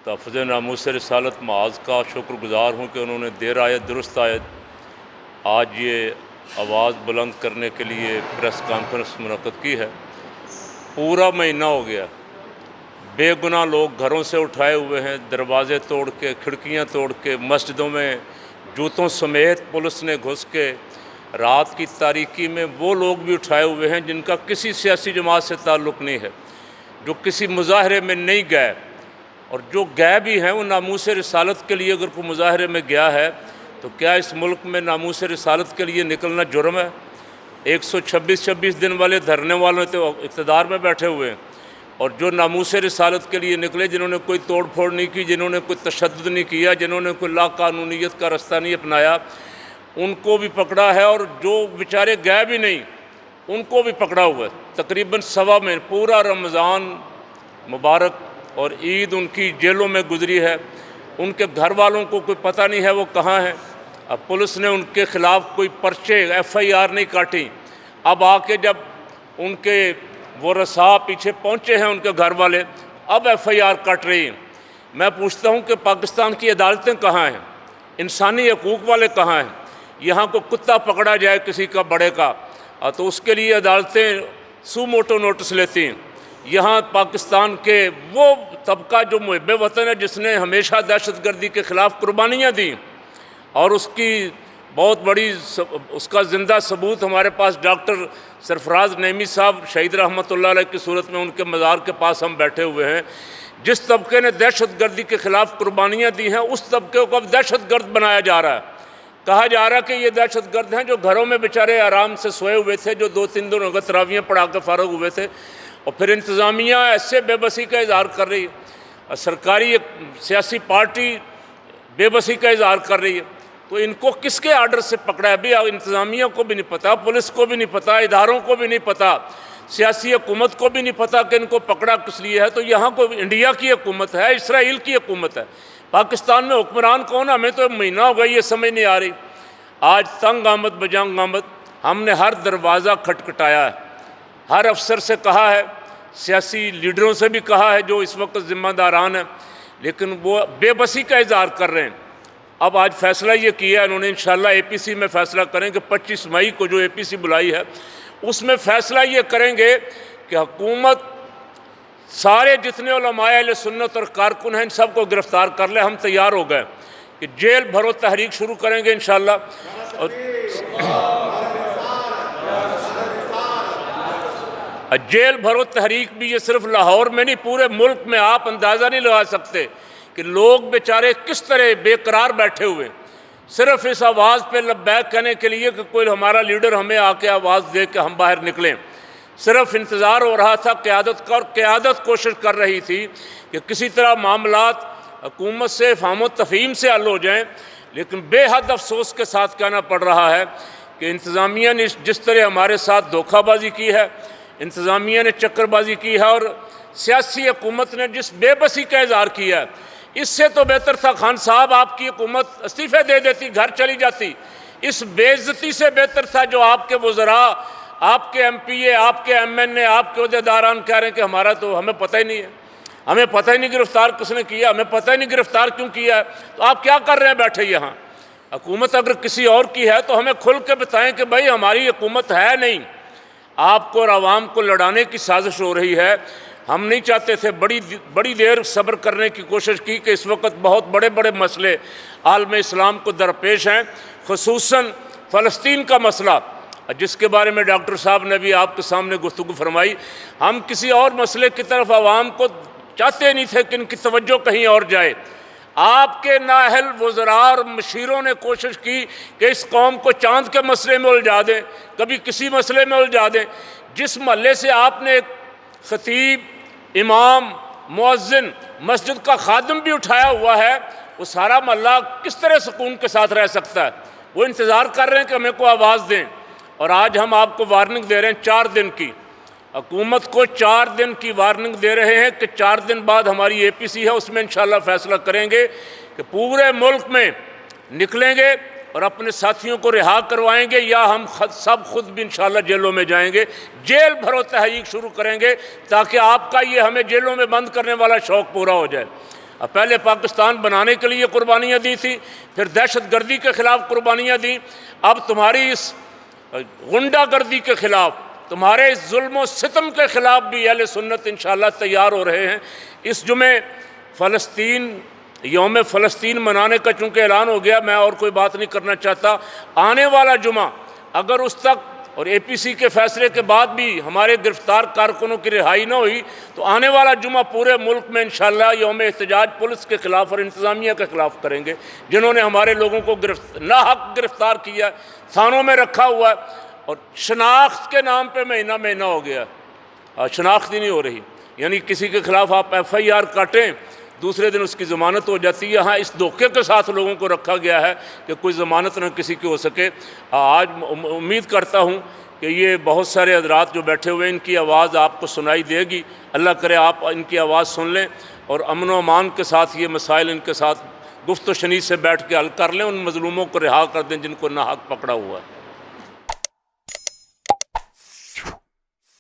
तहफ़्फ़ुज़ नामूस रिसालत माज़ का शुक्रगुज़ार हूँ कि उन्होंने देर आयत दुरुस्त आयत आज ये आवाज़ बुलंद करने के लिए प्रेस कॉन्फ्रेंस मुनक़्क़द की है। पूरा महीना हो गया, बेगुनाह लोग घरों से उठाए हुए हैं, दरवाज़े तोड़ के, खिड़कियाँ तोड़ के, मस्जिदों में जूतों समेत पुलिस ने घुस के, रात की तारीकी में वो लोग भी उठाए हुए हैं जिनका किसी सियासी जमात से ताल्लुक़ नहीं है, जो किसी मुज़ाहरे में नहीं गए, और जो गए भी हैं वो नामूस रिसालत के लिए अगर कोई मुज़ाहरे में गया है तो क्या इस मुल्क में नामूस रिसालत के लिए निकलना जुर्म है? 126 दिन वाले धरने वालों तो इक़्तिदार में बैठे हुए हैं, और जो नामूस रिसालत के लिए निकले, जिन्होंने कोई तोड़ फोड़ नहीं की, जिन्होंने कोई तशद्दुद नहीं किया, जिन्होंने कोई लाक़ानूनियत का रास्ता नहीं अपनाया, उनको भी पकड़ा है, और जो बेचारे गए भी नहीं उनको भी पकड़ा हुआ है। तकरीबन सवा में पूरा रमज़ान मुबारक और ईद उनकी जेलों में गुजरी है। उनके घर वालों को कोई पता नहीं है वो कहाँ हैं। अब पुलिस ने उनके ख़िलाफ़ कोई पर्चे FIR नहीं काटी। अब आके जब उनके वो रसा पीछे पहुँचे हैं उनके घर वाले, अब FIR काट रही हैं। मैं पूछता हूँ कि पाकिस्तान की अदालतें कहाँ हैं? इंसानी हकूक़ वाले कहाँ हैं? यहाँ को कुत्ता पकड़ा जाए किसी का बड़े का तो उसके लिए अदालतें सू मोटो नोटिस लेती हैं। यहाँ पाकिस्तान के वो तबका जो मुहिब वतन है, जिसने हमेशा दहशतगर्दी के ख़िलाफ़ कुर्बानियाँ दी, और उसकी बहुत बड़ी उसका ज़िंदा सबूत हमारे पास डॉक्टर सरफराज नईमी साहब शहीद रहमतुल्लाह अलैह की सूरत में उनके मज़ार के पास हम बैठे हुए हैं। जिस तबके ने दहशतगर्दी के ख़िलाफ़ कुर्बानियाँ दी हैं, उस तबके को अब दहशतगर्द बनाया जा रहा है। कहा जा रहा है कि ये दहशतगर्द हैं जो घरों में बेचारे आराम से सोए हुए थे, जो 2-3 दिन अगर तरावियाँ पढ़ा कर फ़ारग हुए थे, और फिर इंतज़ामिया ऐसे बेबसी का इज़हार कर रही है, और सरकारी एक सियासी पार्टी बेबसी का इज़हार कर रही है। तो इनको किसके आर्डर से पकड़ा है? अभी इंतज़ामिया को भी नहीं पता, पुलिस को भी नहीं पता, इदारों को भी नहीं पता, सियासी हुकूमत को भी नहीं पता कि इनको पकड़ा किस लिए है। तो यहाँ को इंडिया की हुकूमत है, इसराइल की हुकूमत है, पाकिस्तान में हुक्मरान कौन? हमें तो महीना हो गया ये समझ नहीं आ रही। आज तंग आमद बजंग आमद, हमने हर दरवाज़ा खटखटाया है, हर अफसर से कहा है, सियासी लीडरों से भी कहा है जो इस वक्त ज़िम्मेदारान हैं, लेकिन वो बेबसी का इज़हार कर रहे हैं। अब आज फ़ैसला ये किया उन्होंने, इंशाअल्लाह APC में फ़ैसला करें कि 25 मई को जो APC बुलाई है उसमें फ़ैसला ये करेंगे कि हुकूमत सारे जितने उलमाए अहले सुन्नत और कारकुन हैं इन सब को गिरफ़्तार कर ले। हम तैयार हो गए कि जेल भरो तहरीक शुरू करेंगे इंशाअल्लाह। और जेल भरो तहरीक भी ये सिर्फ लाहौर में नहीं, पूरे मुल्क में आप अंदाज़ा नहीं लगा सकते कि लोग बेचारे किस तरह बेकरार बैठे हुए, सिर्फ इस आवाज़ पे लब्बैक कहने के लिए कि कोई हमारा लीडर हमें आके आवाज़ दे के हम बाहर निकलें। सिर्फ इंतज़ार हो रहा था क़यादत का, और क़यादत कोशिश कर रही थी कि किसी तरह मामलात हुकूमत से फ़हम तफ़हीम से हल हो जाएँ। लेकिन बेहद अफसोस के साथ कहना पड़ रहा है कि इंतज़ामिया ने जिस तरह हमारे साथ धोखाबाजी की है, इंतज़ामिया ने चक्करबाजी की है, और सियासी हुकूमत ने जिस बेबसी का इज़हार किया है, इससे तो बेहतर था खान साहब आपकी हुकूमत इस्तीफ़े दे देती, घर चली जाती। इस बेइज्जती से बेहतर था जो आपके वज़रा, आपके MPA, आपके MNA, आपके अहदेदारान कह रहे हैं कि हमारा तो हमें पता ही नहीं है, हमें पता ही नहीं गिरफ़्तार किसने किया, हमें पता ही नहीं गिरफ़्तार क्यों किया है। तो आप क्या कर रहे हैं बैठे यहाँ? हुकूमत अगर किसी और की है तो हमें खुल के बताएं कि भाई हमारी हुकूमत है नहीं, आपको और आवाम को लड़ाने की साजिश हो रही है। हम नहीं चाहते थे, बड़ी देर सब्र करने की कोशिश की कि इस वक्त बहुत बड़े बड़े मसले आलम इस्लाम को दरपेश हैं, ख़ुसूसन फ़लस्तीन का मसला, जिसके बारे में डॉक्टर साहब ने भी आपके सामने गुफ्तगू फरमाई। हम किसी और मसले की तरफ आवाम को चाहते नहीं थे कि इनकी तवज्जो कहीं और जाए। आपके नाअहल वज़रा और मशीरों ने कोशिश की कि इस कौम को चांद के मसले में उलझा दें, कभी किसी मसले में उलझा दें। जिस महल्ले से आपने एक ख़तीब, इमाम, मुअज्जिन, मस्जिद का खादिम भी उठाया हुआ है, वो सारा महल्ला किस तरह सुकून के साथ रह सकता है? वो इंतज़ार कर रहे हैं कि हमें को आवाज़ दें। और आज हम आपको वार्निंग दे रहे हैं 4 दिन की, हुकूमत को 4 दिन की वार्निंग दे रहे हैं कि 4 दिन बाद हमारी APC है, उसमें इंशाअल्लाह फ़ैसला करेंगे कि पूरे मुल्क में निकलेंगे और अपने साथियों को रिहा करवाएंगे, या हम सब खुद भी इंशाअल्लाह जेलों में जाएंगे। जेल भरो तहरीक शुरू करेंगे ताकि आपका ये हमें जेलों में बंद करने वाला शौक़ पूरा हो जाए। पहले पाकिस्तान बनाने के लिए कुर्बानियाँ दी थी, फिर दहशतगर्दी के ख़िलाफ़ कुर्बानियाँ दी, अब तुम्हारी इस गुंडागर्दी के ख़िलाफ़, तुम्हारे इस जुल्म और सितम के ख़िलाफ़ भी अहले सुन्नत इंशाअल्लाह तैयार हो रहे हैं। इस जुमे फ़लस्तीन, यौम फ़लस्तीन मनाने का चूँकि ऐलान हो गया, मैं और कोई बात नहीं करना चाहता। आने वाला जुमा अगर उस तक और APC के फ़ैसले के बाद भी हमारे गिरफ़्तार कारकुनों की रिहाई न हुई तो आने वाला जुमा पूरे मुल्क में इंशाअल्लाह यौम एहतजाज पुलिस के ख़िलाफ़ और इंतज़ामिया के ख़िलाफ़ करेंगे, जिन्होंने हमारे लोगों को नाहक गिरफ़्तार किया, थानों में रखा हुआ है और शनाख्त के नाम पे महीना महीना हो गया, शनाख्त ही नहीं हो रही। यानी किसी के ख़िलाफ़ आप FIR काटें, दूसरे दिन उसकी ज़मानत हो जाती है। यहाँ इस धोखे के साथ लोगों को रखा गया है कि कोई ज़मानत न किसी की हो सके। आज उम्मीद करता हूँ कि ये बहुत सारे हज़रात जो बैठे हुए हैं, इनकी आवाज़ आपको सुनाई देगी। अल्लाह करे आप इनकी आवाज़ सुन लें और अमन व अमान के साथ ये मसाइल इनके साथ गुफ्त व शनीद से बैठ के हल कर लें, उन मज़लूमों को रिहा कर दें जिनको नाहक पकड़ा हुआ है।